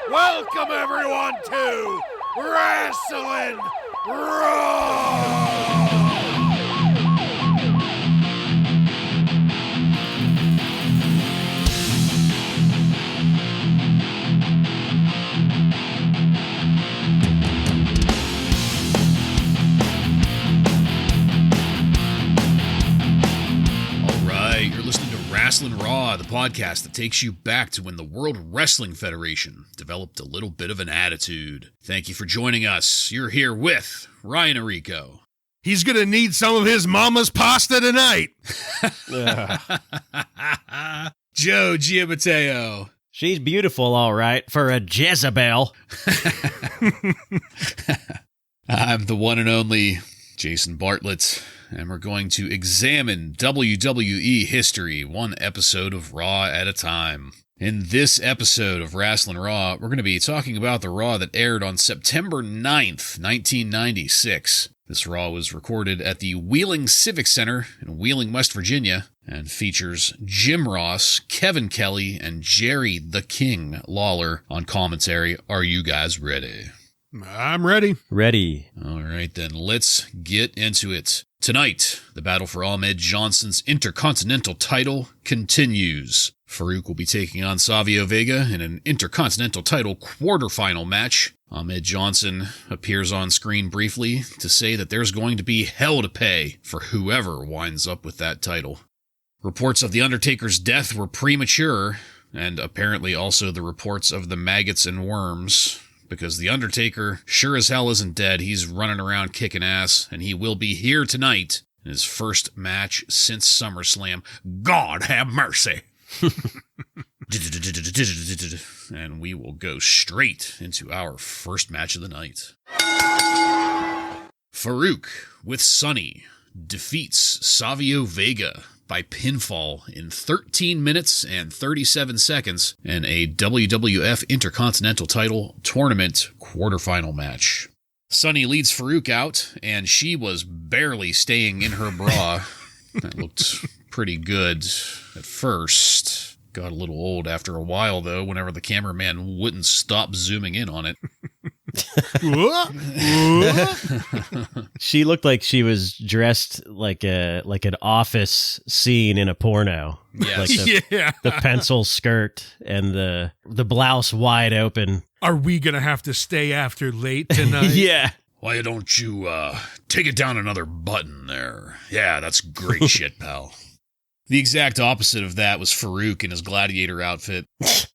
Welcome everyone to Wrasslin Raw! You're listening to Wrasslin Raw, the podcast that takes you back to when the World Wrestling Federation developed a little bit of an attitude. Thank you for joining us. You're here with Ryan Arico. He's gonna need some of his mama's pasta tonight. Joe Giammatteo. She's beautiful, all right, for a Jezebel. I'm the one and only Jason Bartlett, and we're going to examine WWE history one episode of Raw at a time. In this episode of Wrasslin Raw, we're going to be talking about the Raw that aired on September 9th, 1996. This Raw was recorded at the Wheeling Civic Center in Wheeling, West Virginia, and features Jim Ross, Kevin Kelly, and Jerry the King Lawler on commentary. Are you guys ready? I'm ready. Ready. All right, then let's get into it. Tonight, the battle for Ahmed Johnson's Intercontinental title continues. Faarooq will be taking on Savio Vega in an Intercontinental title quarterfinal match. Ahmed Johnson appears on screen briefly to say that there's going to be hell to pay for whoever winds up with that title. Reports of The Undertaker's death were premature, and apparently also the reports of the maggots and worms. Because The Undertaker sure as hell isn't dead. He's running around kicking ass, and he will be here tonight in his first match since SummerSlam. God have mercy! And we will go straight into our first match of the night. Faarooq with Sonny defeats Savio Vega by pinfall in 13 minutes and 37 seconds in a WWF Intercontinental title tournament quarterfinal match. Sonny leads Faarooq out, and she was barely staying in her bra. That looked pretty good at first. Got a little old after a while, though, whenever the cameraman wouldn't stop zooming in on it. She looked like she was dressed like an office scene in a porno. Yes. Like the pencil skirt and the blouse wide open. Are we gonna have to stay after late tonight? Yeah. Why don't you take it down another button there? Yeah, that's great shit, pal. The exact opposite of that was Faarooq in his gladiator outfit.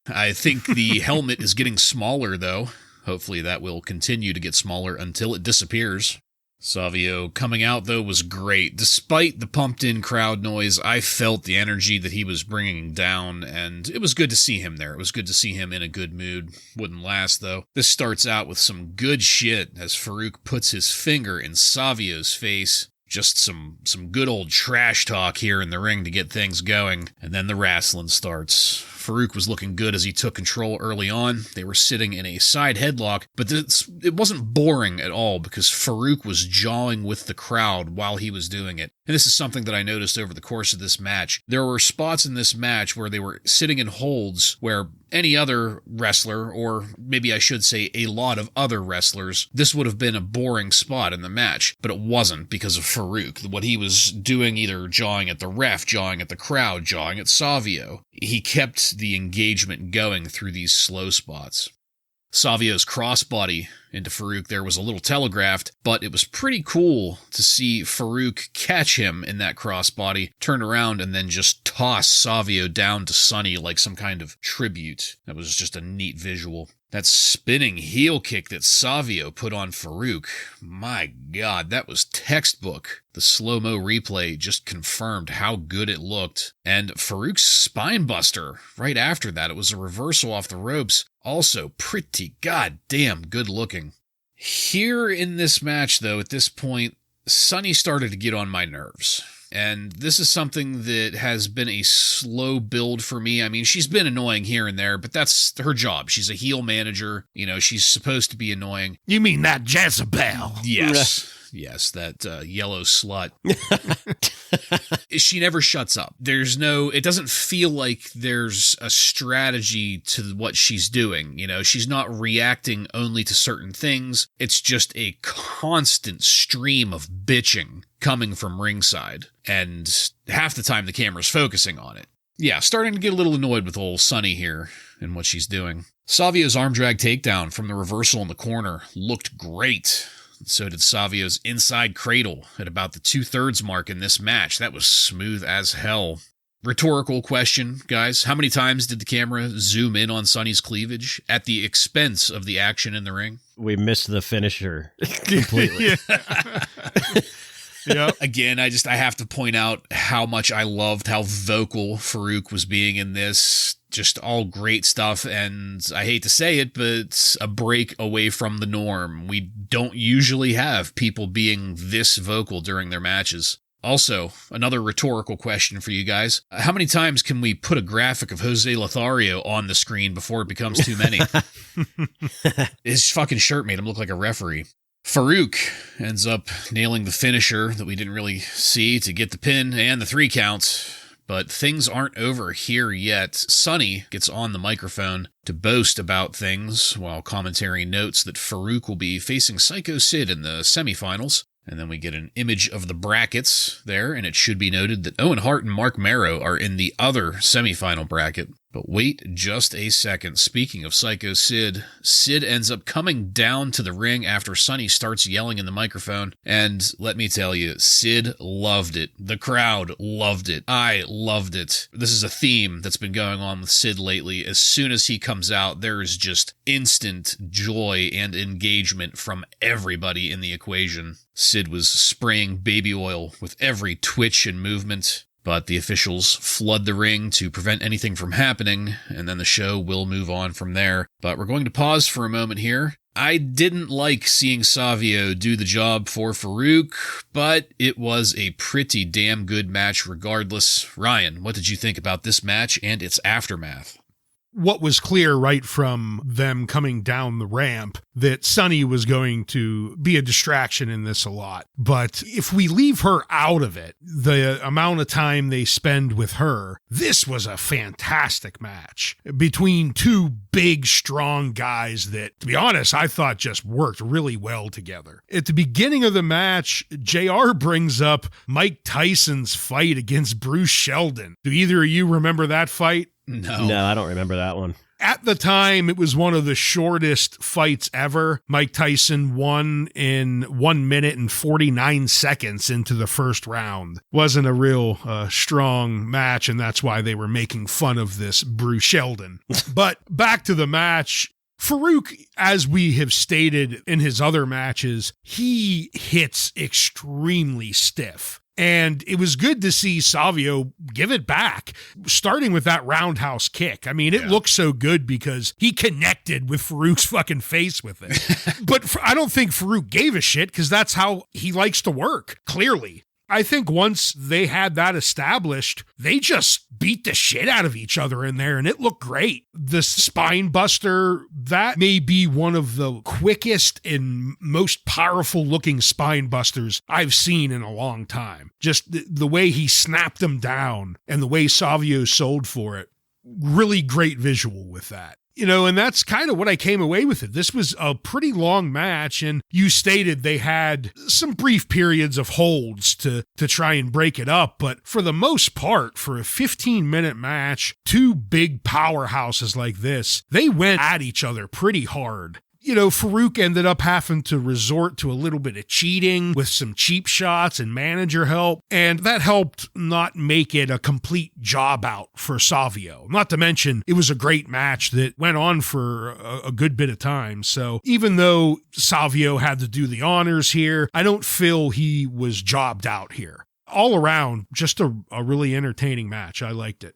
I think the helmet is getting smaller, though. Hopefully that will continue to get smaller until it disappears. Savio coming out, though, was great. Despite the pumped-in crowd noise, I felt the energy that he was bringing down, and it was good to see him there. It was good to see him in a good mood. Wouldn't last, though. This starts out with some good shit as Faarooq puts his finger in Savio's face. Just some good old trash talk here in the ring to get things going, and then the wrestling starts. Faarooq was looking good as he took control early on. They were sitting in a side headlock, but it wasn't boring at all because Faarooq was jawing with the crowd while he was doing it. And this is something that I noticed over the course of this match. There were spots in this match where they were sitting in holds where any other wrestler, or maybe I should say a lot of other wrestlers, this would have been a boring spot in the match, but it wasn't because of Faarooq. What he was doing, either jawing at the ref, jawing at the crowd, jawing at Savio, he kept the engagement going through these slow spots. Savio's crossbody into Faarooq there was a little telegraphed, but it was pretty cool to see Faarooq catch him in that crossbody, turn around, and then just toss Savio down to Sonny like some kind of tribute. That was just a neat visual. That spinning heel kick that Savio put on Faarooq, my God, that was textbook. The slow-mo replay just confirmed how good it looked. And Faarooq's spine buster right after that, it was a reversal off the ropes, also pretty goddamn good looking. Here in this match, though, at this point, Sonny started to get on my nerves. And this is something that has been a slow build for me. I mean, she's been annoying here and there, but that's her job. She's a heel manager. You know, she's supposed to be annoying. You mean that Jezebel? Yes. Yes, that yellow slut. She never shuts up. It doesn't feel like there's a strategy to what she's doing. You know, she's not reacting only to certain things. It's just a constant stream of bitching coming from ringside. And half the time the camera's focusing on it. Yeah, starting to get a little annoyed with old Sunny here and what she's doing. Savio's arm drag takedown from the reversal in the corner looked great. So did Savio's inside cradle at about the 2/3 mark in this match. That was smooth as hell. Rhetorical question, guys. How many times did the camera zoom in on Sunny's cleavage at the expense of the action in the ring? We missed the finisher completely. Yeah. Again, I have to point out how much I loved how vocal Faarooq was being in this. Just all great stuff, and I hate to say it, but it's a break away from the norm. We don't usually have people being this vocal during their matches. Also, another rhetorical question for you guys. How many times can we put a graphic of Jose Lothario on the screen before it becomes too many? His fucking shirt made him look like a referee. Faarooq ends up nailing the finisher that we didn't really see to get the pin and the 3 count. But things aren't over here yet. Sunny gets on the microphone to boast about things, while commentary notes that Faarooq will be facing Psycho Sid in the semifinals. And then we get an image of the brackets there, and it should be noted that Owen Hart and Mark Marrow are in the other semifinal bracket. But wait just a second. Speaking of Psycho Sid, Sid ends up coming down to the ring after Sunny starts yelling in the microphone. And let me tell you, Sid loved it. The crowd loved it. I loved it. This is a theme that's been going on with Sid lately. As soon as he comes out, there is just instant joy and engagement from everybody in the equation. Sid was spraying baby oil with every twitch and movement. But the officials flood the ring to prevent anything from happening, and then the show will move on from there. But we're going to pause for a moment here. I didn't like seeing Savio do the job for Faarooq, but it was a pretty damn good match regardless. Ryan, what did you think about this match and its aftermath? What was clear right from them coming down the ramp that Sunny was going to be a distraction in this a lot. But if we leave her out of it, the amount of time they spend with her, this was a fantastic match between two big, strong guys that, to be honest, I thought just worked really well together. At the beginning of the match, JR brings up Mike Tyson's fight against Bruce Sheldon. Do either of you remember that fight? No, I don't remember that one. At the time, it was one of the shortest fights ever. Mike Tyson won in 1 minute and 49 seconds into the first round. Wasn't a real strong match, and that's why they were making fun of this Bruce Sheldon. But back to the match. Faarooq, as we have stated in his other matches, he hits extremely stiff. And it was good to see Savio give it back, starting with that roundhouse kick. I mean, it looked so good because he connected with Farouk's fucking face with it. But I don't think Faarooq gave a shit because that's how he likes to work, clearly. I think once they had that established, they just beat the shit out of each other in there, and it looked great. The spine buster, that may be one of the quickest and most powerful looking spine busters I've seen in a long time. Just the way he snapped them down and the way Savio sold for it. Really great visual with that. You know, and that's kind of what I came away with it. This was a pretty long match, and you stated they had some brief periods of holds to try and break it up, but for the most part, for a 15-minute match, two big powerhouses like this, they went at each other pretty hard. You know, Faarooq ended up having to resort to a little bit of cheating with some cheap shots and manager help, and that helped not make it a complete job out for Savio. Not to mention, it was a great match that went on for a good bit of time, so even though Savio had to do the honors here, I don't feel he was jobbed out here. All around, just a really entertaining match. I liked it.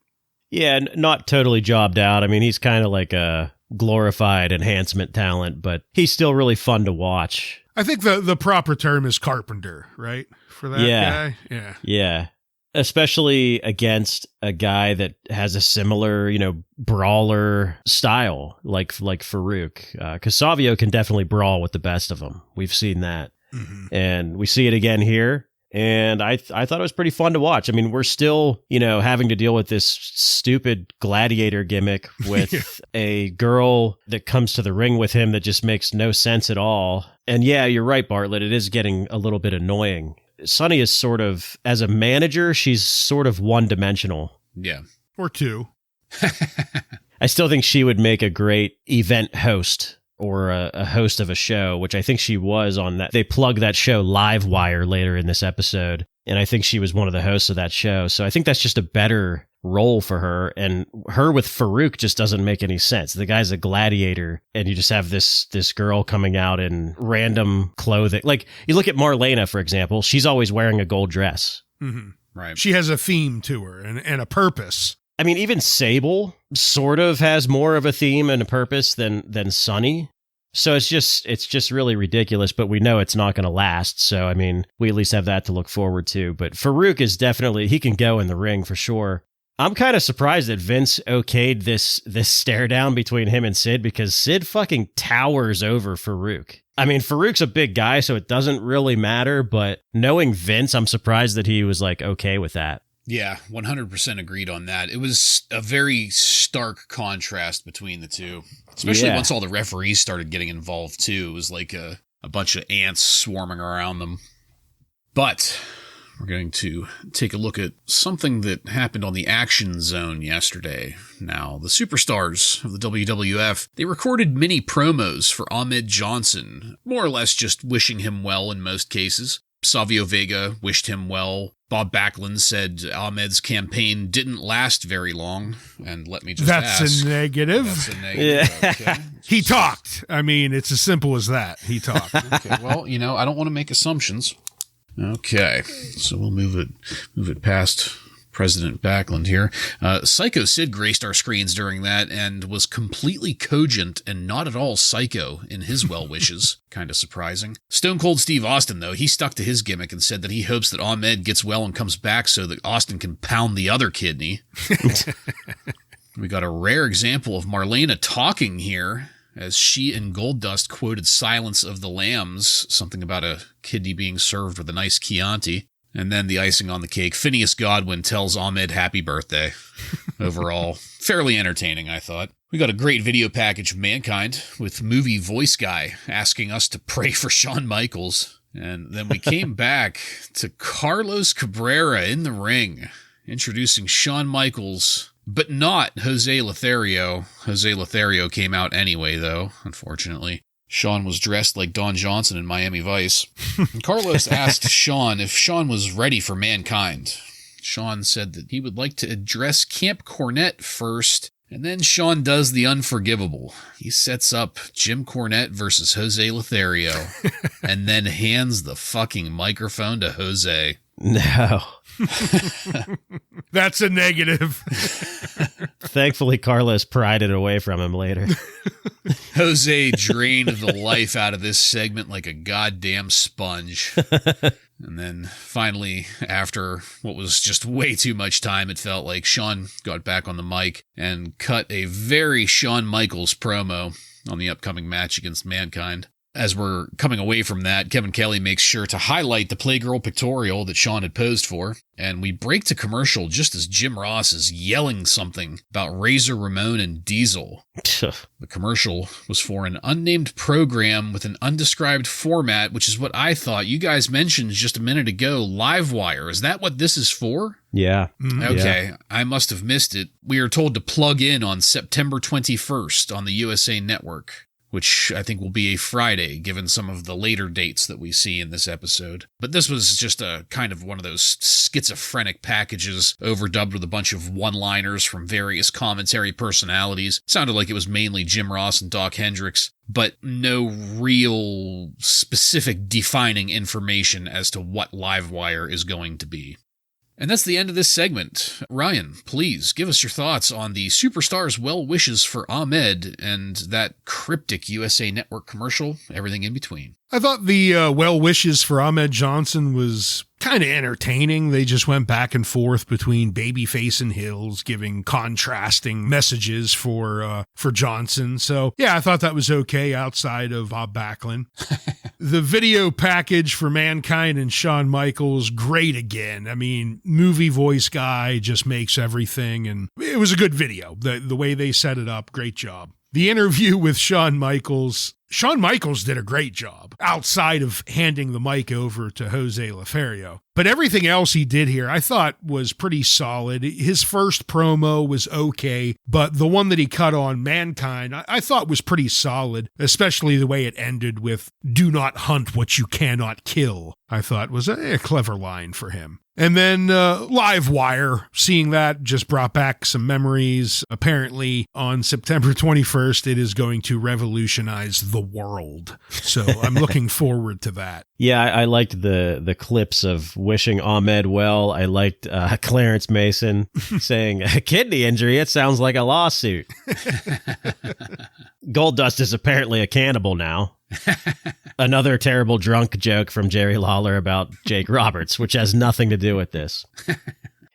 Yeah, not totally jobbed out. I mean, he's kind of like a glorified enhancement talent, but he's still really fun to watch. I think the proper term is carpenter, right? For that guy? Yeah. Yeah. Especially against a guy that has a similar, brawler style like Faarooq. Because Savio can definitely brawl with the best of them. We've seen that. And we see it again here. And I thought it was pretty fun to watch. I mean, we're still, having to deal with this stupid gladiator gimmick with a girl that comes to the ring with him that just makes no sense at all. And yeah, you're right, Bartlett. It is getting a little bit annoying. Sunny is sort of, as a manager, she's sort of one-dimensional. Yeah. Or two. I still think she would make a great event host or a host of a show, which I think she was on that. They plug that show Livewire later in this episode, and I think she was one of the hosts of that show. So I think that's just a better role for her. And her with Faarooq just doesn't make any sense. The guy's a gladiator, and you just have this girl coming out in random clothing. Like, you look at Marlena, for example, she's always wearing a gold dress. Mm-hmm. Right. She has a theme to her and a purpose. I mean, even Sable sort of has more of a theme and a purpose than Sunny. So it's just really ridiculous, but we know it's not going to last. So, I mean, we at least have that to look forward to. But Faarooq is definitely, he can go in the ring for sure. I'm kind of surprised that Vince okayed this stare down between him and Sid, because Sid fucking towers over Faarooq. I mean, Farouk's a big guy, so it doesn't really matter. But knowing Vince, I'm surprised that he was like okay with that. Yeah, 100% agreed on that. It was a very stark contrast between the two, especially once all the referees started getting involved too. It was like a bunch of ants swarming around them. But we're going to take a look at something that happened on the Action Zone yesterday. Now, the superstars of the WWF, they recorded mini promos for Ahmed Johnson, more or less just wishing him well in most cases. Savio Vega wished him well. Bob Backlund said Ahmed's campaign didn't last very long. And let me just ask. That's a negative. That's a negative. Yeah. Okay. He talked. I mean, it's as simple as that. He talked. Okay. Well, I don't want to make assumptions. Okay. So we'll move it past President Backlund here. Psycho Sid graced our screens during that and was completely cogent and not at all psycho in his well wishes. Kind of surprising. Stone Cold Steve Austin, though, he stuck to his gimmick and said that he hopes that Ahmed gets well and comes back so that Austin can pound the other kidney. We got a rare example of Marlena talking here, as she and Goldust quoted Silence of the Lambs, something about a kidney being served with a nice Chianti. And then the icing on the cake, Phineas Godwin tells Ahmed happy birthday. Overall, fairly entertaining, I thought. We got a great video package of Mankind with movie voice guy asking us to pray for Shawn Michaels. And then we came back to Carlos Cabrera in the ring, introducing Shawn Michaels, but not Jose Lothario. Jose Lothario came out anyway, though, unfortunately. Shawn was dressed like Don Johnson in Miami Vice. Carlos asked Shawn if Shawn was ready for Mankind. Shawn said that he would like to address Camp Cornette first, and then Shawn does the unforgivable. He sets up Jim Cornette versus Jose Lothario, and then hands the fucking microphone to Jose. No. That's a negative. Thankfully, Carlos pried it away from him later. Jose drained the life out of this segment like a goddamn sponge. And then finally, after what was just way too much time, it felt like Shawn got back on the mic and cut a very Shawn Michaels promo on the upcoming match against Mankind. As we're coming away from that, Kevin Kelly makes sure to highlight the Playgirl pictorial that Shawn had posed for, and we break to commercial just as Jim Ross is yelling something about Razor Ramon and Diesel. The commercial was for an unnamed program with an undescribed format, which is what I thought. You guys mentioned just a minute ago, Livewire. Is that what this is for? Yeah. Okay, Yeah. I must have missed it. We are told to plug in on September 21st on the USA Network, which I think will be a Friday, given some of the later dates that we see in this episode. But this was just a kind of one of those schizophrenic packages, overdubbed with a bunch of one-liners from various commentary personalities. Sounded like it was mainly Jim Ross and Doc Hendricks, but no real specific defining information as to what Livewire is going to be. And that's the end of this segment. Ryan, please give us your thoughts on the superstar's well wishes for Ahmed and that cryptic USA Network commercial, everything in between. I thought the well wishes for Ahmed Johnson was kind of entertaining. They just went back and forth between Babyface and Hills, giving contrasting messages for Johnson. So, yeah, I thought that was okay outside of Bob Backlund. The video package for Mankind and Shawn Michaels, great again. I mean, movie voice guy just makes everything, and it was a good video. The way they set it up, great job. The interview with Shawn Michaels did a great job outside of handing the mic over to Jose Lothario. But everything else he did here, I thought was pretty solid. His first promo was okay, but the one that he cut on Mankind, I thought was pretty solid, especially the way it ended with, "Do not hunt what you cannot kill." I thought was a clever line for him. And then Live Wire, seeing that just brought back some memories. Apparently, on September 21st, it is going to revolutionize the world. So I'm looking forward to that. Yeah, I liked the clips of wishing Ahmed well. I liked Clarence Mason saying, "A kidney injury? It sounds like a lawsuit." Goldust is apparently a cannibal now. Another terrible drunk joke from Jerry Lawler about Jake Roberts, which has nothing to do with this.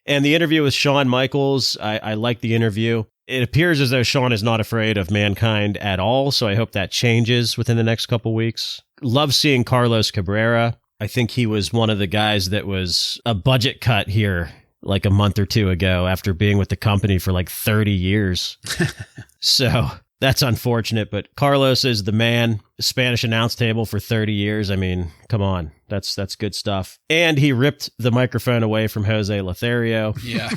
And the interview with Shawn Michaels, I like the interview. It appears as though Shawn is not afraid of Mankind at all, so I hope that changes within the next couple weeks. Love seeing Carlos Cabrera. I think he was one of the guys that was a budget cut here like a month or two ago after being with the company for like 30 years. So that's unfortunate, but Carlos is the man. Spanish announce table for 30 years. I mean, come on. That's good stuff. And he ripped the microphone away from Jose Lothario. Yeah.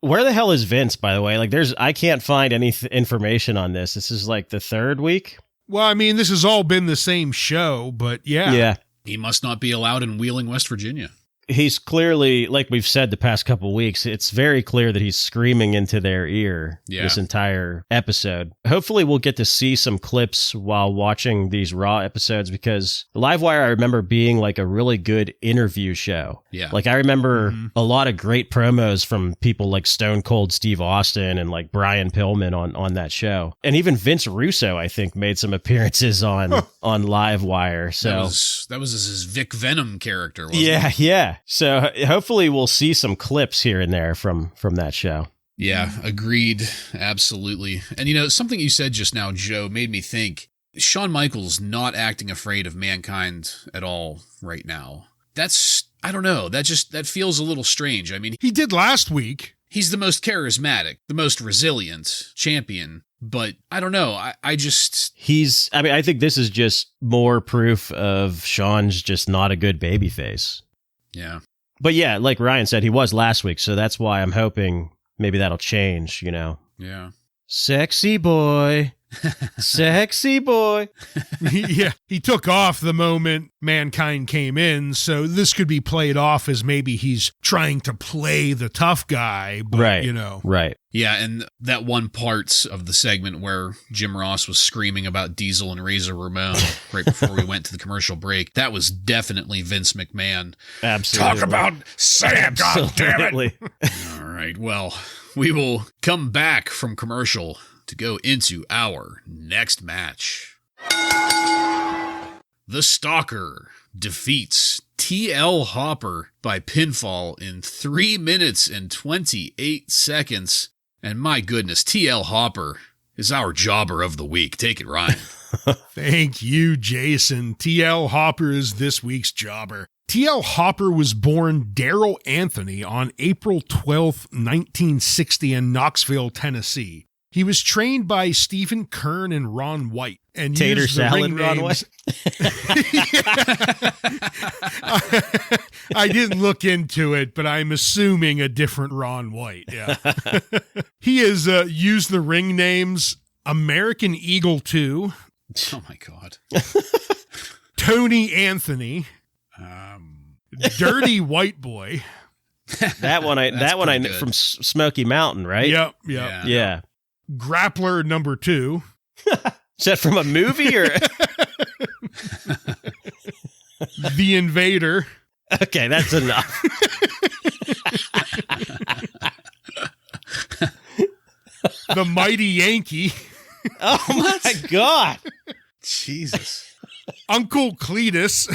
Where the hell is Vince, by the way? Like, I can't find any information on this. This is like the third week. Well, I mean, this has all been the same show, but yeah. Yeah. He must not be allowed in Wheeling, West Virginia. He's clearly, like we've said the past couple of weeks, it's very clear that he's screaming into their ear this entire episode. Hopefully we'll get to see some clips while watching these Raw episodes, because Livewire, I remember being like a really good interview show. Yeah. Like I remember a lot of great promos from people like Stone Cold Steve Austin and like Brian Pillman on that show. And even Vince Russo, I think, made some appearances on Livewire. So that was his Vic Venom character, wasn't it? Yeah. So hopefully we'll see some clips here and there from that show. Yeah, agreed. Absolutely. And you know, something you said just now, Joe, made me think Shawn Michaels not acting afraid of Mankind at all right now. I don't know. That feels a little strange. I mean, he did last week. He's the most charismatic, the most resilient champion. But I don't know. I think this is just more proof of Shawn's just not a good babyface. Yeah. But yeah, like Ryan said, he was last week. So that's why I'm hoping maybe that'll change, you know? Yeah. Sexy boy. Sexy boy. Yeah, he took off the moment Mankind came in, so this could be played off as maybe he's trying to play the tough guy, but, right. you know. Right. Yeah, and that one part of the segment where Jim Ross was screaming about Diesel and Razor Ramon right before we went to the commercial break, that was definitely Vince McMahon. Absolutely. Talk about Sam, Absolutely. goddammit. All right, well, we will come back from commercial to go into our next match. The Stalker defeats TL Hopper by pinfall in 3 minutes and 28 seconds. And my goodness, TL Hopper is our jobber of the week. Take it, Ryan. Thank you, Jason. TL Hopper is this week's jobber. TL Hopper was born Daryl Anthony on April 12th, 1960 in Knoxville, Tennessee. He was trained by Stephen Kern and Ron White. And Tater salad, Ron White? I didn't look into it, but I'm assuming a different Ron White. Yeah. He has used the ring names American Eagle 2. Oh, my God. Tony Anthony. Dirty White Boy. That one I from Smoky Mountain, right? Yep. Yeah. Grappler number 2. Is that from a movie or? The Invader. Okay, that's enough. The Mighty Yankee. Oh my God. Jesus. Uncle Cletus.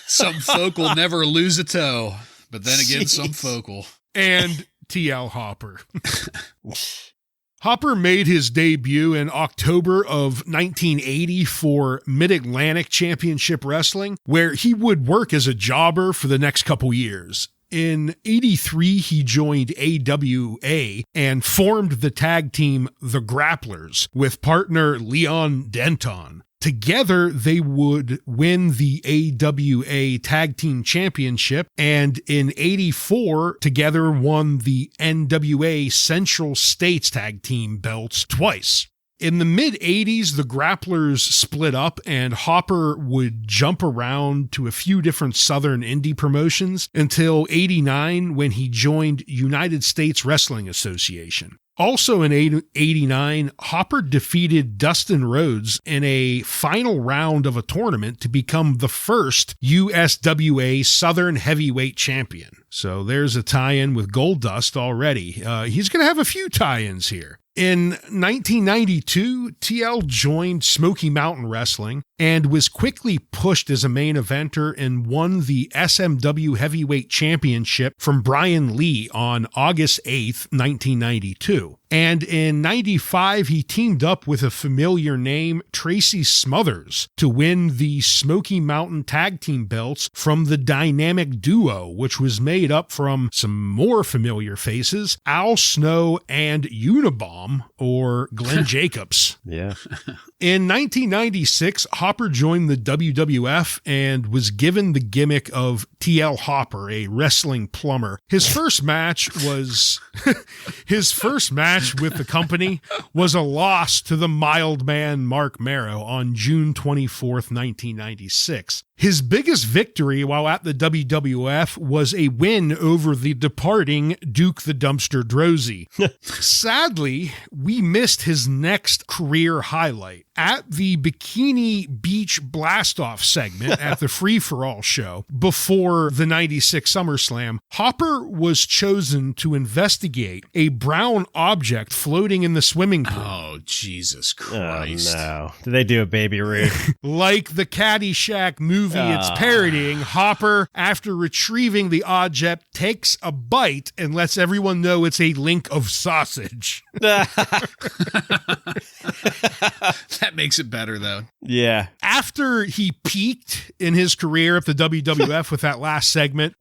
Some folk will never lose a toe, but then again, some folk will. And TL Hopper. Hopper made his debut in October of 1980 for Mid-Atlantic Championship Wrestling, where he would work as a jobber for the next couple years. In 83, he joined AWA and formed the tag team The Grapplers with partner Leon Denton. Together, they would win the AWA Tag Team Championship, and in 84, together won the NWA Central States Tag Team belts twice. In the mid-80s, the Grapplers split up, and Hopper would jump around to a few different southern indie promotions until 89, when he joined United States Wrestling Association. Also in 89, Hopper defeated Dustin Rhodes in a final round of a tournament to become the first USWA Southern Heavyweight Champion. So there's a tie-in with Goldust already. He's going to have a few tie-ins here. In 1992, TL joined Smoky Mountain Wrestling and was quickly pushed as a main eventer and won the SMW Heavyweight Championship from Brian Lee on August 8th, 1992. And in 95, he teamed up with a familiar name, Tracy Smothers, to win the Smoky Mountain Tag Team belts from the Dynamic Duo, which was made up from some more familiar faces, Al Snow and Unabomb, or Glenn Jacobs. Yeah. In 1996, Hopper joined the WWF and was given the gimmick of TL Hopper, a wrestling plumber. His first match with the company was a loss to the mild man Mark Marrow on June 24th, 1996. His biggest victory while at the WWF was a win over the departing Duke the Dumpster Droese. Sadly, we missed his next career highlight. At the Bikini Beach Blastoff segment at the Free For All show before the 96 SummerSlam, Hopper was chosen to investigate a brown object floating in the swimming pool. Oh, Jesus Christ. Oh, no. Did they do a Baby Ruth? Like the Caddyshack movie it's parodying, Hopper, after retrieving the object, takes a bite and lets everyone know it's a link of sausage. That makes it better, though. Yeah. After he peaked in his career at the WWF with that last segment,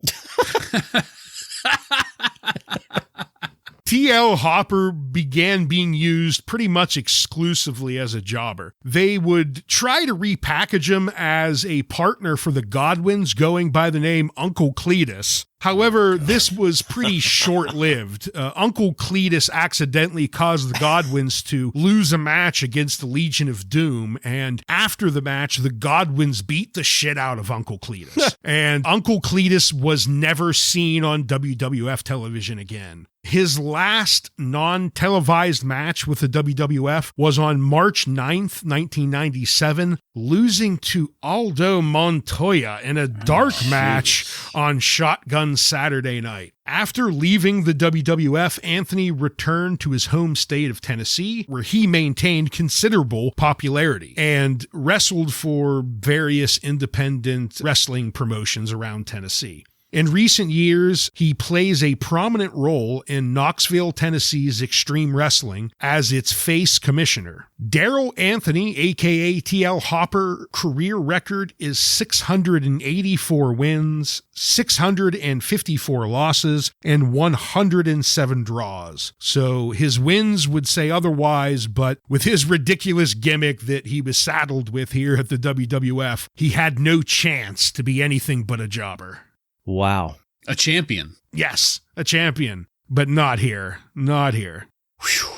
TL Hopper began being used pretty much exclusively as a jobber. They would try to repackage him as a partner for the Godwins, going by the name Uncle Cletus. However, this was pretty short-lived. Uncle Cletus accidentally caused the Godwins to lose a match against the Legion of Doom, and after the match, the Godwins beat the shit out of Uncle Cletus. And Uncle Cletus was never seen on WWF television again. His last non-televised match with the WWF was on March 9th, 1997, losing to Aldo Montoya in a dark match on Shotgun Saturday Night. After leaving the WWF, Anthony returned to his home state of Tennessee, where he maintained considerable popularity and wrestled for various independent wrestling promotions around Tennessee. In recent years, he plays a prominent role in Knoxville, Tennessee's Extreme Wrestling as its face commissioner. Daryl Anthony, aka TL Hopper, career record is 684 wins, 654 losses, and 107 draws. So his wins would say otherwise, but with his ridiculous gimmick that he was saddled with here at the WWF, he had no chance to be anything but a jobber. Wow. A champion. Yes, a champion, but not here. Not here. Whew,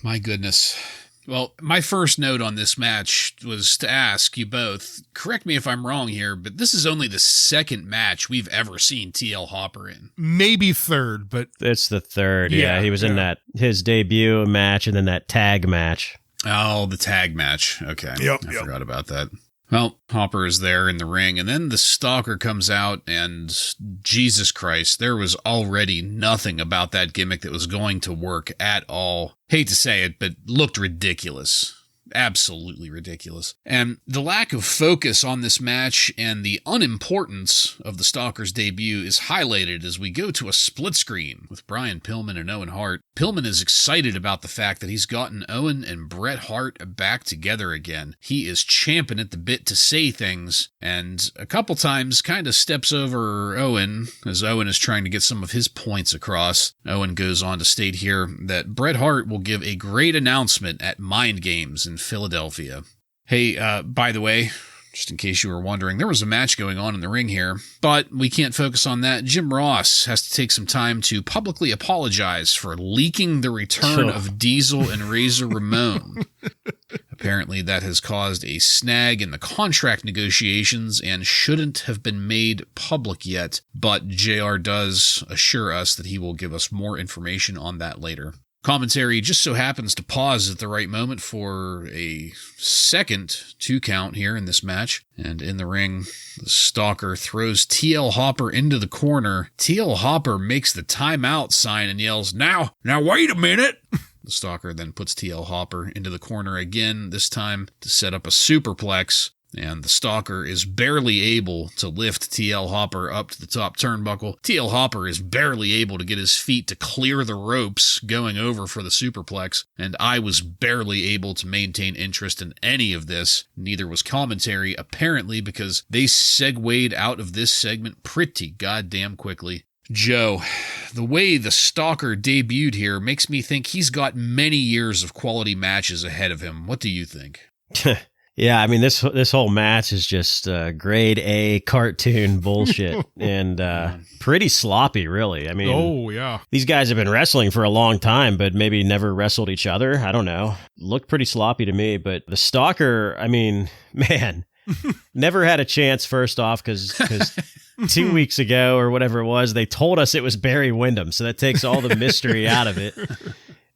my goodness. Well, my first note on this match was to ask you both, correct me if I'm wrong here, but this is only the second match we've ever seen TL Hopper in. Maybe third, but... It's the third, yeah. He was in his debut match and then that tag match. Oh, the tag match. Okay. Yep, I forgot about that. Well, Hopper is there in the ring, and then the Stalker comes out, and Jesus Christ, there was already nothing about that gimmick that was going to work at all. Hate to say it, but looked ridiculous. Absolutely ridiculous. And the lack of focus on this match and the unimportance of the Stalker's debut is highlighted as we go to a split screen with Brian Pillman and Owen Hart. Pillman is excited about the fact that he's gotten Owen and Bret Hart back together again. He is champing at the bit to say things, and a couple times kind of steps over Owen as Owen is trying to get some of his points across. Owen goes on to state here that Bret Hart will give a great announcement at Mind Games in Philadelphia. Hey, by the way, just in case you were wondering, there was a match going on in the ring here, but we can't focus on that. Jim Ross has to take some time to publicly apologize for leaking the return of Diesel and Razor Ramon. Apparently that has caused a snag in the contract negotiations and shouldn't have been made public yet, but JR does assure us that he will give us more information on that later. Commentary just so happens to pause at the right moment for a second 2 count here in this match. And in the ring, the Stalker throws TL Hopper into the corner. TL Hopper makes the timeout sign and yells, Now wait a minute! The Stalker then puts TL Hopper into the corner again, this time to set up a superplex. And the Stalker is barely able to lift TL Hopper up to the top turnbuckle. TL Hopper is barely able to get his feet to clear the ropes going over for the superplex. And I was barely able to maintain interest in any of this. Neither was commentary, apparently, because they segued out of this segment pretty goddamn quickly. Joe, the way the Stalker debuted here makes me think he's got many years of quality matches ahead of him. What do you think? Yeah, I mean, this whole match is just grade A cartoon bullshit and pretty sloppy, really. I mean, oh, yeah. These guys have been wrestling for a long time, but maybe never wrestled each other. I don't know. Looked pretty sloppy to me, but the Stalker, I mean, man, never had a chance, first off, because 2 weeks ago or whatever it was, they told us it was Barry Windham, so that takes all the mystery out of it.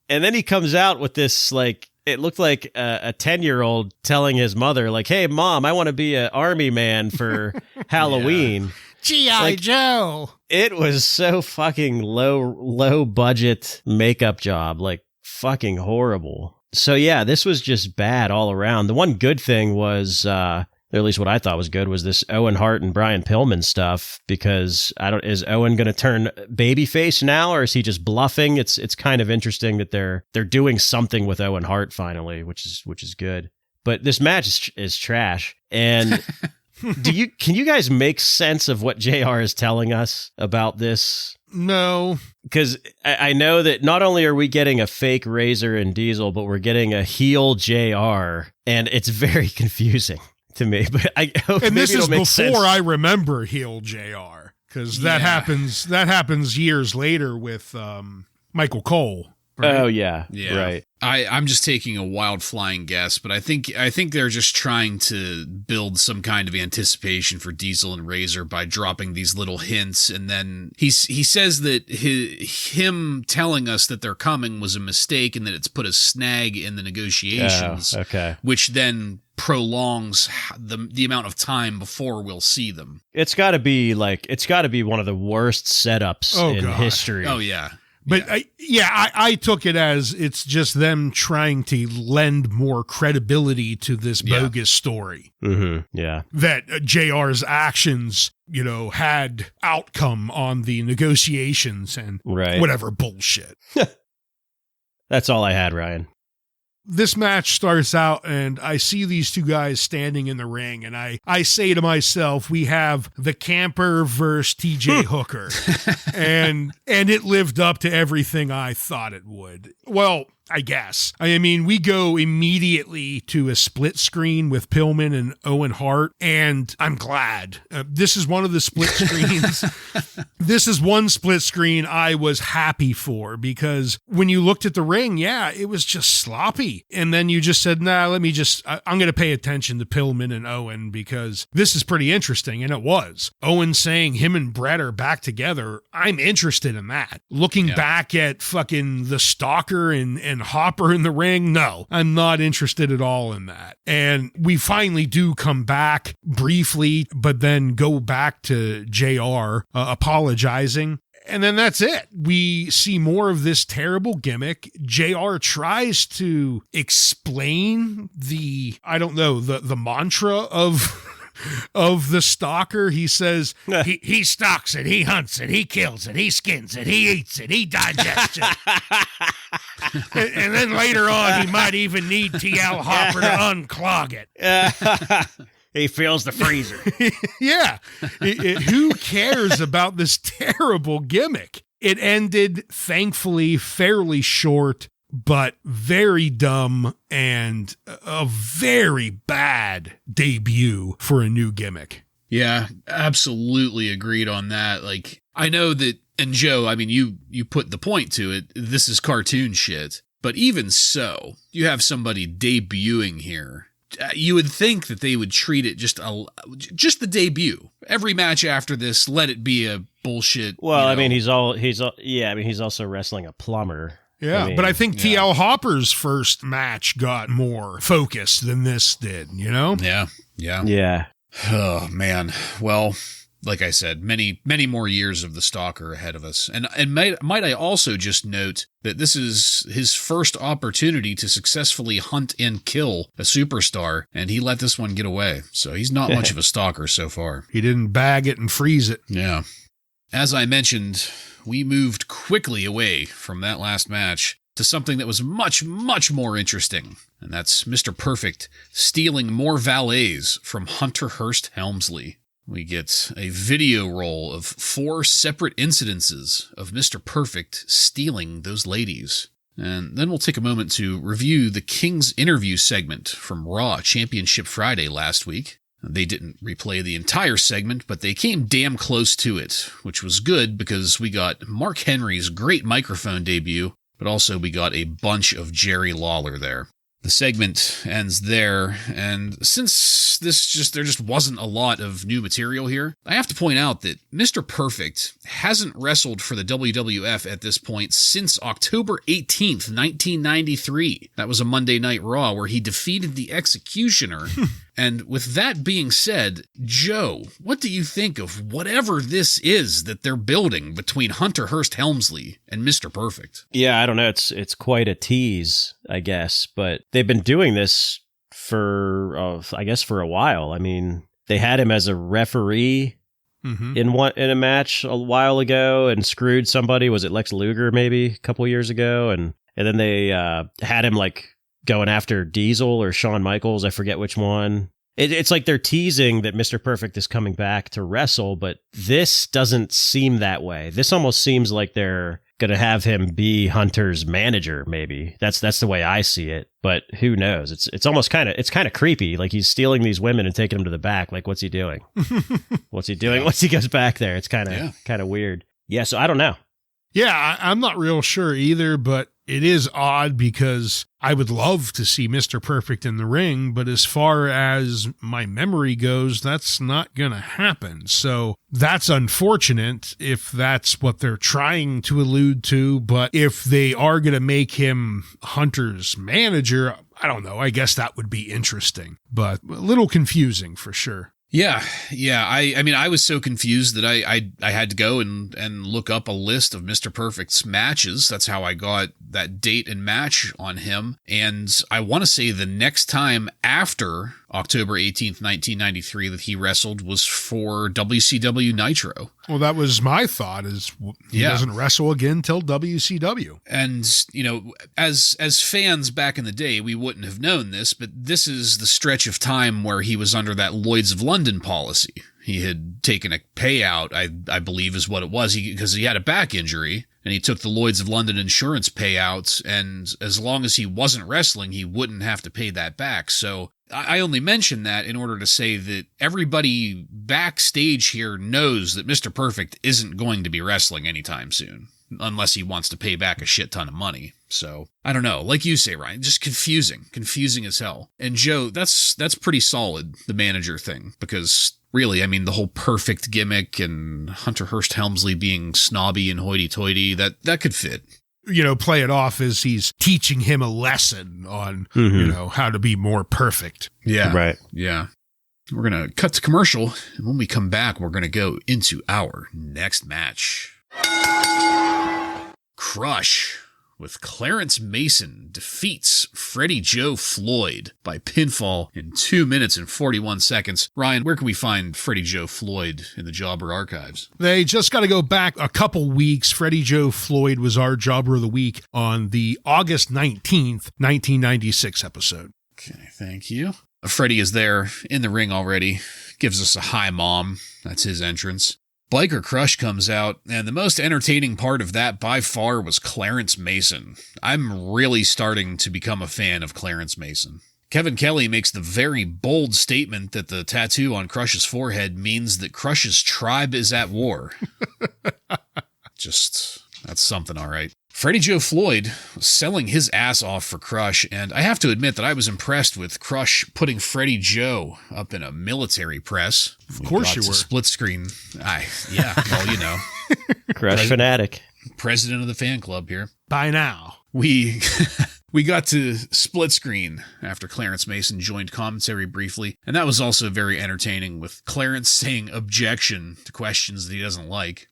And then he comes out with this, like, it looked like a 10-year-old telling his mother, like, hey, Mom, I want to be an army man for Halloween. G.I. Joe. It was so fucking low budget makeup job, like fucking horrible. So, yeah, this was just bad all around. The one good thing was, or at least what I thought was good, was this Owen Hart and Brian Pillman stuff, because is Owen going to turn babyface now, or is he just bluffing? It's kind of interesting that they're doing something with Owen Hart finally, which is good. But this match is trash. And can you guys make sense of what JR is telling us about this? No. Because I know that not only are we getting a fake Razor and Diesel, but we're getting a heel JR, and it's very confusing to me, but I hope. And this is before sense. I remember heel JR, because that happens years later with Michael Cole. Right? Oh yeah, right. I'm just taking a wild flying guess, but I think they're just trying to build some kind of anticipation for Diesel and Razor by dropping these little hints, and then he says that him telling us that they're coming was a mistake, and that it's put a snag in the negotiations. Okay, which then prolongs the amount of time before we'll see them. It's got to be one of the worst setups in history. Oh yeah. But I took it as it's just them trying to lend more credibility to this bogus story. Mm-hmm. Yeah. That JR's actions, had outcome on the negotiations and whatever bullshit. That's all I had, Ryan. This match starts out and I see these two guys standing in the ring, and I say to myself, we have the Camper versus TJ Hooker. and it lived up to everything I thought it would. Well, I guess. I mean, we go immediately to a split screen with Pillman and Owen Hart, and I'm glad. This is one of the split screens. This is one split screen I was happy for, because when you looked at the ring, it was just sloppy. And then you just said, I'm going to pay attention to Pillman and Owen, because this is pretty interesting. And it was. Owen saying him and Bret are back together. I'm interested in that. Looking back at fucking the Stalker and Hopper in the ring, no, I'm not interested at all in that. And we finally do come back briefly, but then go back to JR apologizing. And then that's it. We see more of this terrible gimmick. JR tries to explain the mantra of the stalker. He says, he stalks it, he hunts it, he kills it, he skins it, he eats it, he digests it. and then later on, he might even need TL Hopper to unclog it. He fills the freezer. Yeah. Who cares about this terrible gimmick? It ended, thankfully, fairly short, but very dumb and a very bad debut for a new gimmick. Yeah, absolutely agreed on that. Like, I know that, and Joe, I mean, you put the point to it. This is cartoon shit. But even so, you have somebody debuting here. You would think that they would treat it just the debut. Every match after this, let it be a bullshit. Well, I mean, he's also wrestling a plumber. Yeah, but I think TL Hopper's first match got more focus than this did, you know? Yeah. Oh, man. Well, like I said, many more years of the Stalker ahead of us. And might I also just note that this is his first opportunity to successfully hunt and kill a superstar, and he let this one get away. So he's not much of a stalker so far. He didn't bag it and freeze it. Yeah. As I mentioned, we moved quickly away from that last match to something that was much, much more interesting. And that's Mr. Perfect stealing more valets from Hunter Hearst Helmsley. We get a video roll of 4 separate incidences of Mr. Perfect stealing those ladies. And then we'll take a moment to review the King's interview segment from Raw Championship Friday last week. They didn't replay the entire segment, but they came damn close to it, which was good because we got Mark Henry's great microphone debut, but also we got a bunch of Jerry Lawler there. The segment ends there, and since there just wasn't a lot of new material here, I have to point out that Mr. Perfect hasn't wrestled for the WWF at this point since October 18th, 1993. That was a Monday Night Raw where he defeated the Executioner. And with that being said, Joe, what do you think of whatever this is that they're building between Hunter Hearst Helmsley and Mr. Perfect? Yeah, I don't know. It's quite a tease, I guess, but they've been doing this for a while. I mean, they had him as a referee in a match a while ago and screwed somebody. Was it Lex Luger maybe a couple years ago? And then they had him like going after Diesel or Shawn Michaels. I forget which one. It's like they're teasing that Mr. Perfect is coming back to wrestle, but this doesn't seem that way. This almost seems like they're going to have him be Hunter's manager, maybe. That's the way I see it, but who knows? It's almost kind of creepy. Like he's stealing these women and taking them to the back. Like, what's he doing? What's he doing? Once he goes back there, it's kind of weird. Yeah, so I don't know. Yeah, I'm not real sure either, but it is odd because I would love to see Mr. Perfect in the ring, but as far as my memory goes, that's not going to happen. So that's unfortunate if that's what they're trying to allude to, but if they are going to make him Hunter's manager, I don't know. I guess that would be interesting, but a little confusing for sure. Yeah. I mean, I was so confused that I had to go and look up a list of Mr. Perfect's matches. That's how I got that date and match on him. And I want to say the next time after October 18th, 1993 that he wrestled was for WCW Nitro. Well, that was my thought, is he doesn't wrestle again till WCW. And, you know, as fans back in the day, we wouldn't have known this, but this is the stretch of time where he was under that Lloyd's of London policy. He had taken a payout, I believe is what it was, because he had a back injury, and he took the Lloyd's of London insurance payouts, and as long as he wasn't wrestling, he wouldn't have to pay that back. So I only mention that in order to say that everybody backstage here knows that Mr. Perfect isn't going to be wrestling anytime soon, unless he wants to pay back a shit ton of money. So I don't know. Like you say, Ryan, just confusing as hell. And Joe, that's pretty solid, the manager thing, because really, I mean, the whole Perfect gimmick and Hunter Hearst Helmsley being snobby and hoity-toity, that could fit. You know, play it off as he's teaching him a lesson on, you know, how to be more perfect. Yeah. Right. Yeah. We're going to cut to commercial, and when we come back, we're going to go into our next match. Crush with Clarence Mason defeats Freddie Joe Floyd by pinfall in 2 minutes and 41 seconds. Ryan, where can we find Freddie Joe Floyd in the Jobber archives? They just got to go back a couple weeks. Freddie Joe Floyd was our Jobber of the Week on the August 19th, 1996 episode. Okay, thank you. Freddie is there in the ring already. Gives us a hi, Mom. That's his entrance. Biker Crush comes out, and the most entertaining part of that by far was Clarence Mason. I'm really starting to become a fan of Clarence Mason. Kevin Kelly makes the very bold statement that the tattoo on Crush's forehead means that Crush's tribe is at war. That's something, all right. Freddie Joe Floyd was selling his ass off for Crush, and I have to admit that I was impressed with Crush putting Freddie Joe up in a military press. Of course you were. Split screen. Yeah, well, you know. Crush fanatic. President of the fan club here. By now. We got to split screen after Clarence Mason joined commentary briefly, and that was also very entertaining, with Clarence saying objection to questions that he doesn't like.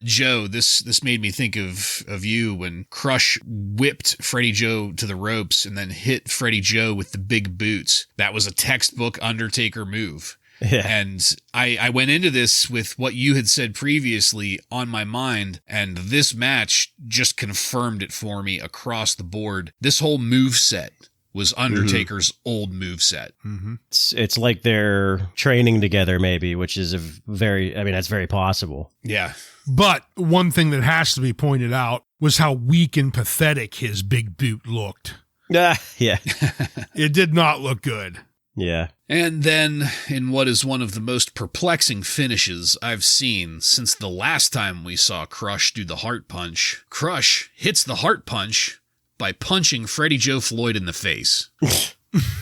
Joe, this made me think of you when Crush whipped Freddie Joe to the ropes and then hit Freddie Joe with the big boots. That was a textbook Undertaker move. Yeah. And I went into this with what you had said previously on my mind, and this match just confirmed it for me across the board. This whole moveset was Undertaker's old moveset. Mm-hmm. It's like they're training together, maybe, which is that's very possible. Yeah. But one thing that has to be pointed out was how weak and pathetic his big boot looked. Yeah. It did not look good. Yeah. And then, in what is one of the most perplexing finishes I've seen since the last time we saw Crush do the Heart Punch, Crush hits the Heart Punch by punching Freddie Joe Floyd in the face.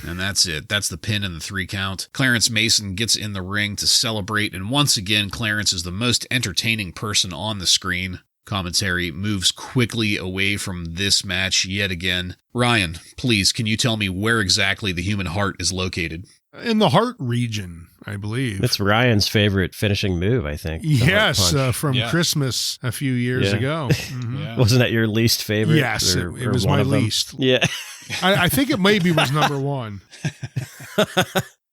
And that's it. That's the pin and the 3 count. Clarence Mason gets in the ring to celebrate, and once again, Clarence is the most entertaining person on the screen. Commentary moves quickly away from this match yet again. Ryan, please, can you tell me where exactly the human heart is located? In the heart region, I believe. It's Ryan's favorite finishing move, I think. Yes, from Christmas a few years ago. Mm-hmm. Yeah. Wasn't that your least favorite? Yes, it was my least. Yeah. I think it maybe was number 1.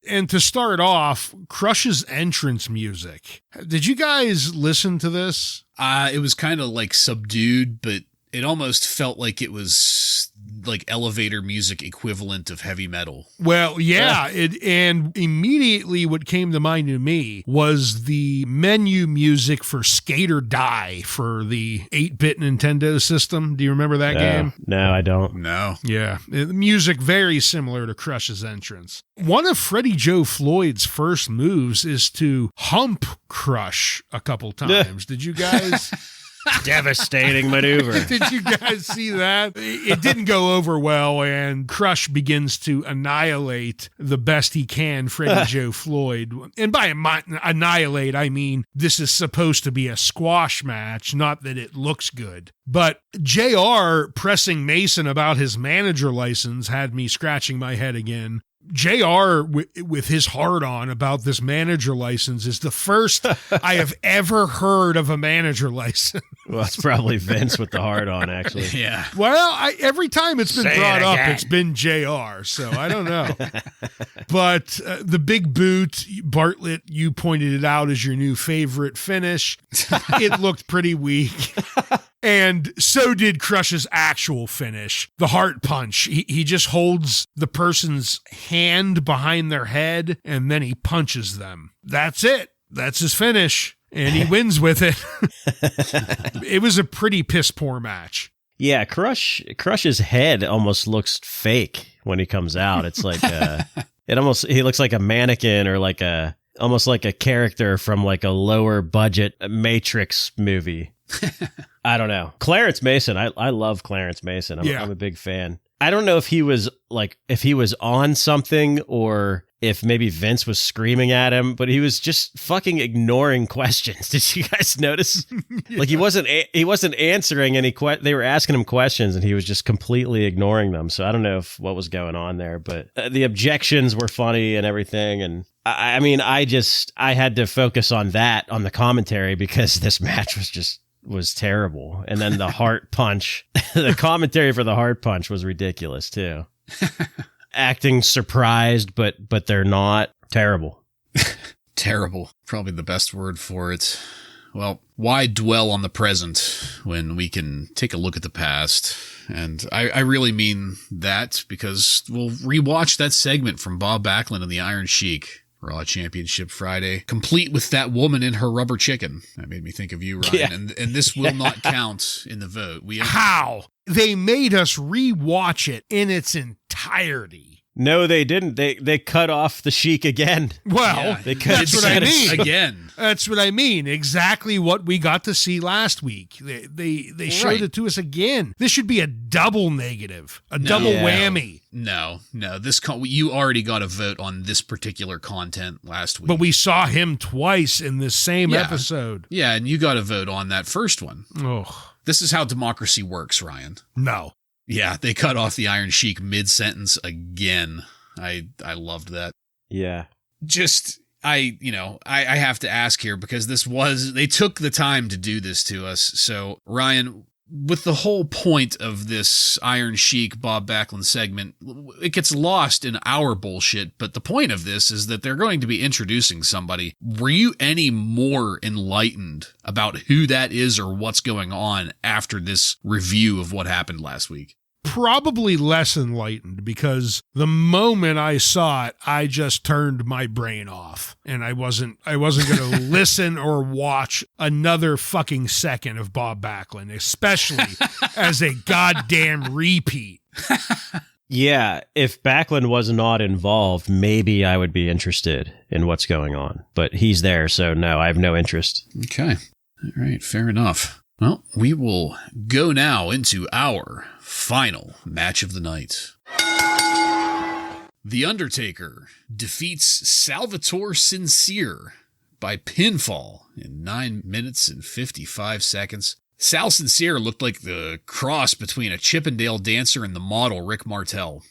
And to start off, Crush's entrance music. Did you guys listen to this? It was kind of like subdued, but it almost felt like it was like elevator music equivalent of heavy metal. Well, yeah, and immediately what came to mind to me was the menu music for Skate or Die for the 8-bit Nintendo system. Do you remember that game? No, I don't. No. Yeah, the music very similar to Crush's entrance. One of Freddie Joe Floyd's first moves is to hump Crush a couple times. Did you guys... Devastating maneuver. Did you guys see that? It didn't go over well, and Crush begins to annihilate the best he can Freddie Joe Floyd. And by annihilate, I mean this is supposed to be a squash match, not that it looks good. But JR pressing Mason about his manager license had me scratching my head again. JR with his hard on about this manager license is the first I have ever heard of a manager license. Well, it's probably Vince with the hard on, actually. Yeah. Well, every time it's been Say brought it up, again. it's been JR, so I don't know. But the big boot, Bartlett, you pointed it out as your new favorite finish. It looked pretty weak. And so did Crush's actual finish, the heart punch. He just holds the person's hand behind their head, and then he punches them. That's it. That's his finish. And he wins with it. It was a pretty piss-poor match. Yeah, Crush's head almost looks fake when he comes out. It's like he looks like a mannequin or almost like a character from like a lower budget Matrix movie. I don't know. Clarence Mason, I love Clarence Mason. I'm a big fan. I don't know if he was on something or if maybe Vince was screaming at him, but he was just fucking ignoring questions. Did you guys notice? Yeah. Like he wasn't answering any they were asking him questions and he was just completely ignoring them. So I don't know what was going on there, but the objections were funny and everything. And I mean, I had to focus on that on the commentary because this match was just was terrible. And then the Hart punch, the commentary for the Hart punch was ridiculous too. Acting surprised, but they're not. Terrible. Terrible. Probably the best word for it. Well, why dwell on the present when we can take a look at the past? And I really mean that, because we'll rewatch that segment from Bob Backlund and the Iron Sheik, Raw Championship Friday, complete with that woman in her rubber chicken. That made me think of you, Ryan. Yeah. And this will not count in the vote. How? They made us rewatch it in its entirety. No, they didn't. They cut off the Sheik again. Well, They that's what I mean. Again. That's what I mean. Exactly what we got to see last week. They showed Right. it to us again. This should be a double negative, a double Yeah. whammy. No. You already got a vote on this particular content last week. But we saw him twice in this same Yeah. episode. Yeah, and you got a vote on that first one. Oh, This is how democracy works, Ryan. no. Yeah, they cut off the Iron Sheik mid-sentence again. I loved that. Yeah. I have to ask here, because they took the time to do this to us. So, Ryan, with the whole point of this Iron Sheik Bob Backlund segment, it gets lost in our bullshit, but the point of this is that they're going to be introducing somebody. Were you any more enlightened about who that is or what's going on after this review of what happened last week? Probably less enlightened, because the moment I saw it, I just turned my brain off, and I wasn't going to listen or watch another fucking second of Bob Backlund, especially as a goddamn repeat. Yeah, if Backlund was not involved, maybe I would be interested in what's going on. But he's there, so no, I have no interest. Okay. All right, fair enough. Well, we will go now into our final match of the night. The Undertaker defeats Sal Sincere by pinfall in 9 minutes and 55 seconds. Sal Sincere looked like the cross between a Chippendale dancer and the model Rick Martel.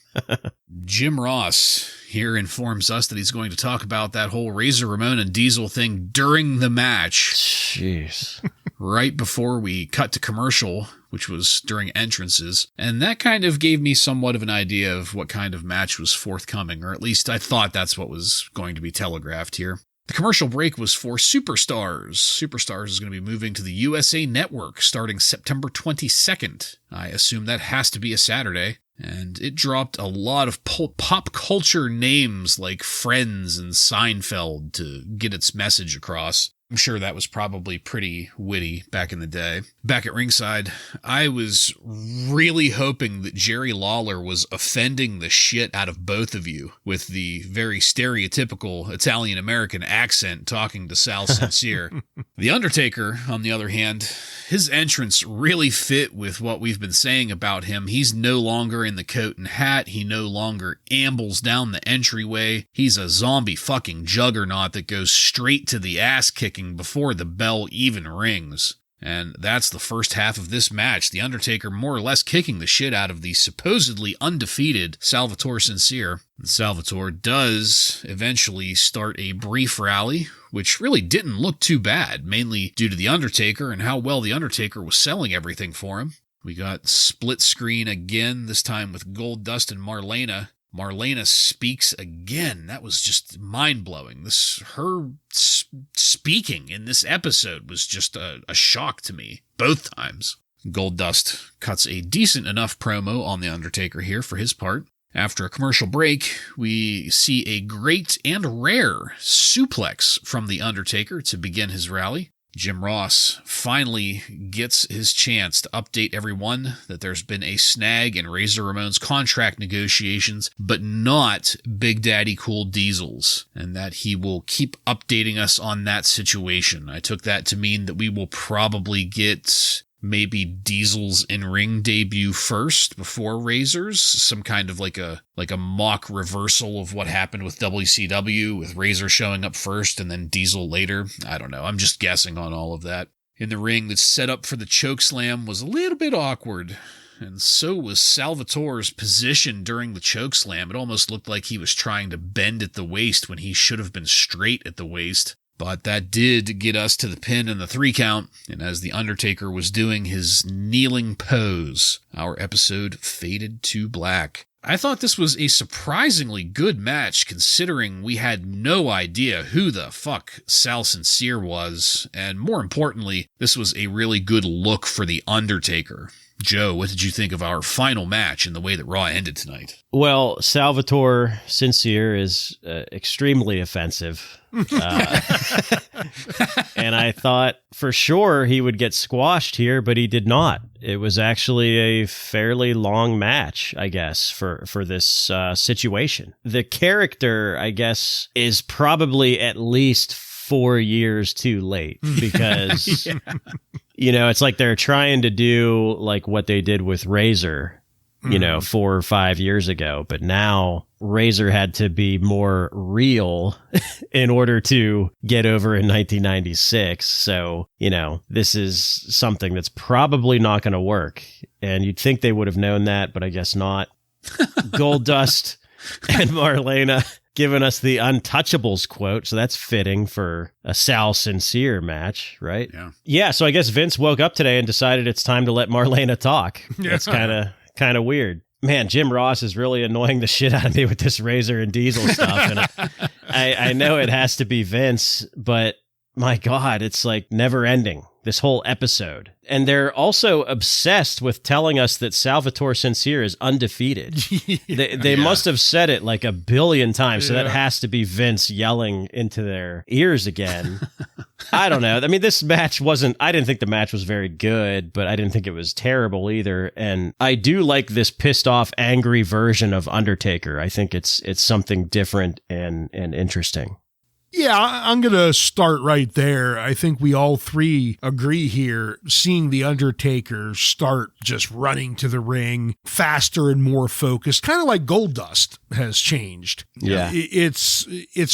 Jim Ross here informs us that he's going to talk about that whole Razor Ramon and Diesel thing during the match. Jeez. Right before we cut to commercial, which was during entrances. And that kind of gave me somewhat of an idea of what kind of match was forthcoming, or at least I thought that's what was going to be telegraphed here. The commercial break was for Superstars. Superstars is going to be moving to the USA Network starting September 22nd. I assume that has to be a Saturday. And it dropped a lot of pop culture names like Friends and Seinfeld to get its message across. I'm sure that was probably pretty witty back in the day. Back at ringside, I was really hoping that Jerry Lawler was offending the shit out of both of you with the very stereotypical Italian-American accent talking to Sal Sincere. The Undertaker, on the other hand, his entrance really fit with what we've been saying about him. He's no longer in the coat and hat. He no longer ambles down the entryway. He's a zombie fucking juggernaut that goes straight to the ass kicking before the bell even rings. And that's the first half of this match. The Undertaker more or less kicking the shit out of the supposedly undefeated Salvatore Sincere. And Salvatore does eventually start a brief rally, which really didn't look too bad, mainly due to the Undertaker and how well the Undertaker was selling everything for him. We got split screen again, this time with Goldust and Marlena. Marlena speaks again. That was just mind-blowing. Her speaking in this episode was just a shock to me, both times. Goldust cuts a decent enough promo on The Undertaker here for his part. After a commercial break, we see a great and rare suplex from The Undertaker to begin his rally. Jim Ross finally gets his chance to update everyone that there's been a snag in Razor Ramon's contract negotiations, but not Big Daddy Cool Diesel's, and that he will keep updating us on that situation. I took that to mean that we will probably get maybe Diesel's in-ring debut first before Razor's, some kind of like a mock reversal of what happened with WCW, with Razor showing up first and then Diesel later. I don't know. I'm just guessing on all of that. In the ring, the setup for the chokeslam was a little bit awkward, and so was Salvatore's position during the chokeslam. It almost looked like he was trying to bend at the waist when he should have been straight at the waist. But that did get us to the pin and the 3 count, and as The Undertaker was doing his kneeling pose, our episode faded to black. I thought this was a surprisingly good match considering we had no idea who the fuck Sal Sincere was, and more importantly, this was a really good look for The Undertaker. Joe, what did you think of our final match and the way that Raw ended tonight? Well, Salvatore Sincere is extremely offensive. And I thought for sure he would get squashed here, but he did not. It was actually a fairly long match, I guess, for this situation. The character, I guess, is probably at least 4 years too late because, you know, it's like they're trying to do like what they did with Razor, you know, 4 or 5 years ago. But now Razor had to be more real in order to get over in 1996. So, you know, this is something that's probably not going to work. And you'd think they would have known that, but I guess not. Goldust and Marlena giving us the Untouchables quote, so that's fitting for a Sal Sincere match, right? Yeah, so I guess Vince woke up today and decided it's time to let Marlena talk. That's kind of weird. Man, Jim Ross is really annoying the shit out of me with this Razor and Diesel stuff, and I know it has to be Vince, but my God, it's like never ending, this whole episode. And they're also obsessed with telling us that Salvatore Sincere is undefeated. They must have said it like a billion times, so that has to be Vince yelling into their ears again. I don't know. I mean, this match I didn't think the match was very good, but I didn't think it was terrible either. And I do like this pissed off, angry version of Undertaker. I think it's something different and interesting. Yeah, I'm going to start right there. I think we all three agree here. Seeing The Undertaker start just running to the ring faster and more focused, kind of like Goldust has changed. Yeah. It's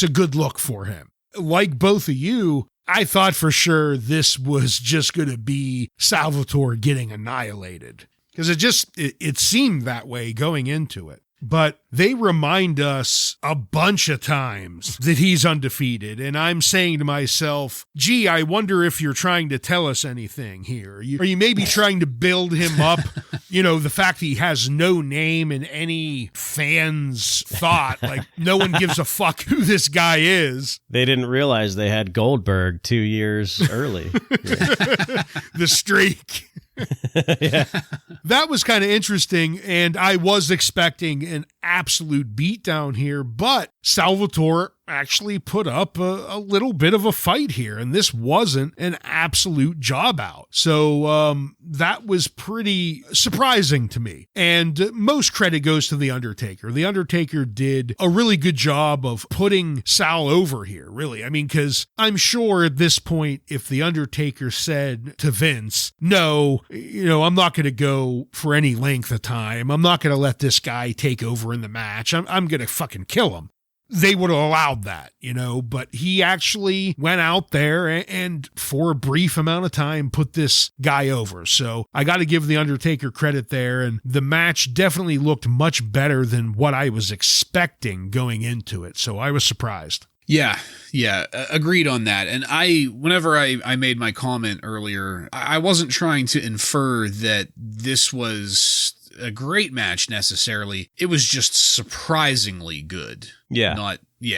a good look for him. Like both of you, I thought for sure this was just going to be Salvatore getting annihilated because it seemed that way going into it. But they remind us a bunch of times that he's undefeated. And I'm saying to myself, gee, I wonder if you're trying to tell us anything here. Are you maybe trying to build him up? You know, the fact that he has no name in any fan's thought, like no one gives a fuck who this guy is. They didn't realize they had Goldberg 2 years early. The streak. Yeah. That was kind of interesting, and I was expecting an absolute beatdown here, but Salvatore actually put up a little bit of a fight here, and this wasn't an absolute job out. So that was pretty surprising to me. And most credit goes to The Undertaker. The Undertaker did a really good job of putting Sal over here, really. I mean, because I'm sure at this point, if The Undertaker said to Vince, no, you know, I'm not going to go for any length of time. I'm not going to let this guy take over in the match. I'm going to fucking kill him. They would have allowed that, you know, but he actually went out there and for a brief amount of time put this guy over. So I got to give The Undertaker credit there. And the match definitely looked much better than what I was expecting going into it. So I was surprised. Yeah, agreed on that. And whenever I made my comment earlier, I wasn't trying to infer that this was a great match necessarily. It was just surprisingly good. Yeah.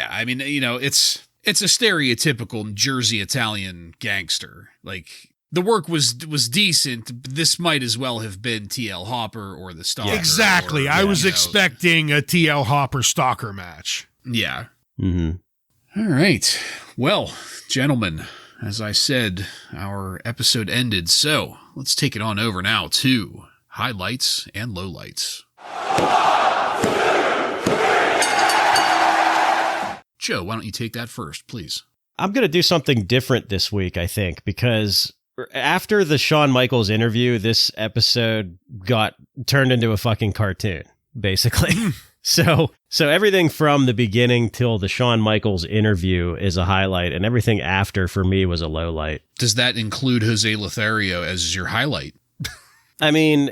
I mean, you know, it's a stereotypical Jersey Italian gangster. Like, the work was decent. This might as well have been TL Hopper or the Stalker. Exactly. I was expecting a TL Hopper Stalker match. Yeah. Mm-hmm. All right. Well, gentlemen, as I said, our episode ended. So let's take it on over now to highlights and lowlights. Joe, why don't you take that first, please? I'm going to do something different this week, I think, because after the Shawn Michaels interview, this episode got turned into a fucking cartoon, basically. So everything from the beginning till the Shawn Michaels interview is a highlight, and everything after for me was a low light. Does that include Jose Lothario as your highlight? I mean,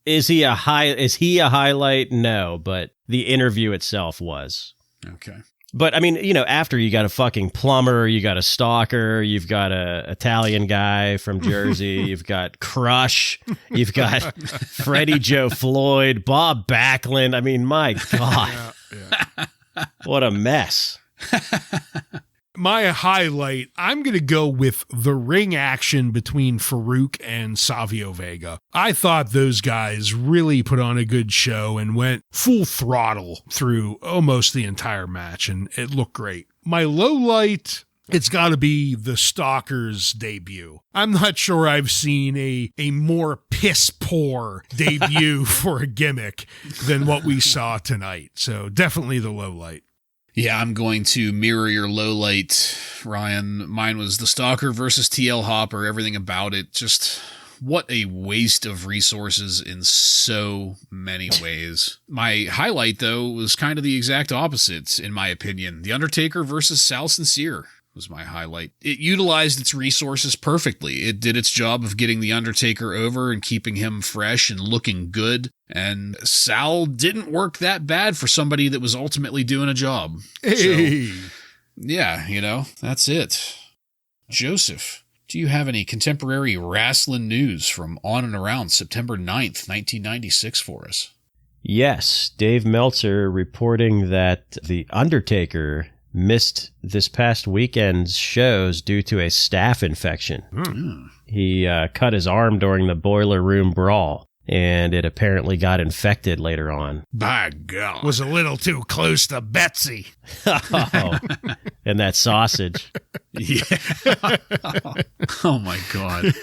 is he a highlight? No, but the interview itself was. Okay. But I mean, you know, after you got a fucking plumber, you got a stalker, you've got a Italian guy from Jersey, you've got Crush, you've got Freddie Joe Floyd, Bob Backlund. I mean, my God, what a mess. My highlight, I'm going to go with the ring action between Faarooq and Savio Vega. I thought those guys really put on a good show and went full throttle through almost the entire match, and it looked great. My low light, it's got to be the Stalker's debut. I'm not sure I've seen a more piss-poor debut for a gimmick than what we saw tonight, so definitely the low light. Yeah, I'm going to mirror your low light, Ryan. Mine was the Stalker versus TL Hopper, everything about it. Just what a waste of resources in so many ways. My highlight, though, was kind of the exact opposite, in my opinion. The Undertaker versus Sal Sincere was my highlight. It utilized its resources perfectly. It did its job of getting The Undertaker over and keeping him fresh and looking good. And Sal didn't work that bad for somebody that was ultimately doing a job. Hey. So, yeah, you know, that's it. Joseph, do you have any contemporary wrestling news from on and around September 9th, 1996 for us? Yes, Dave Meltzer reporting that The Undertaker missed this past weekend's shows due to a staph infection. He cut his arm during the Boiler Room Brawl, and it apparently got infected later on. By God. Was a little too close to Betsy. Oh, and that sausage. Yeah. Oh, my God.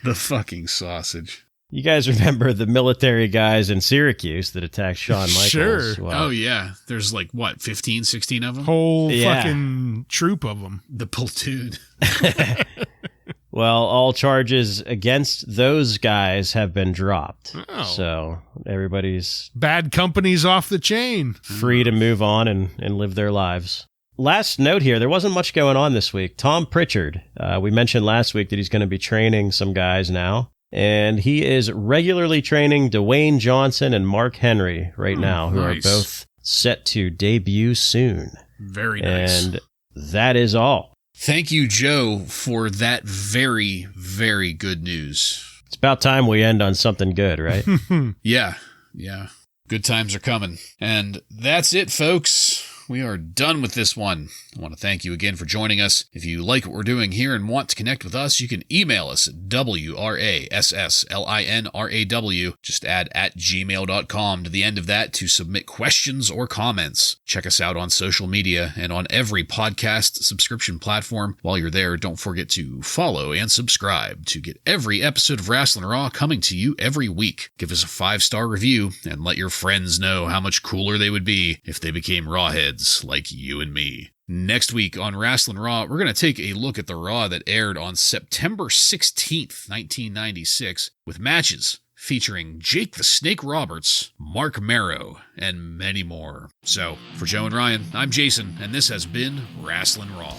The fucking sausage. You guys remember the military guys in Syracuse that attacked Shawn Michaels? Sure. Well, oh, yeah. There's like, what, 15, 16 of them? Whole fucking troop of them. The platoon. Well, all charges against those guys have been dropped. Oh. So everybody's bad company's off the chain. Free to move on and live their lives. Last note here, there wasn't much going on this week. Tom Pritchard, we mentioned last week that he's going to be training some guys now. And he is regularly training Dwayne Johnson and Mark Henry right now, who are both set to debut soon. Very nice. And that is all. Thank you, Joe, for that very, very good news. It's about time we end on something good, right? Yeah. Good times are coming. And that's it, folks. We are done with this one. I want to thank you again for joining us. If you like what we're doing here and want to connect with us, you can email us at wrasslinraw. Just add @gmail.com to the end of that to submit questions or comments. Check us out on social media and on every podcast subscription platform. While you're there, don't forget to follow and subscribe to get every episode of Wrasslin Raw coming to you every week. Give us a 5-star review and let your friends know how much cooler they would be if they became Rawheads like you and me. Next week on Wrasslin Raw, we're going to take a look at the Raw that aired on September 16th, 1996, with matches featuring Jake the Snake Roberts, Mark Marrow, and many more. So, for Joe and Ryan, I'm Jason, and this has been Wrasslin Raw.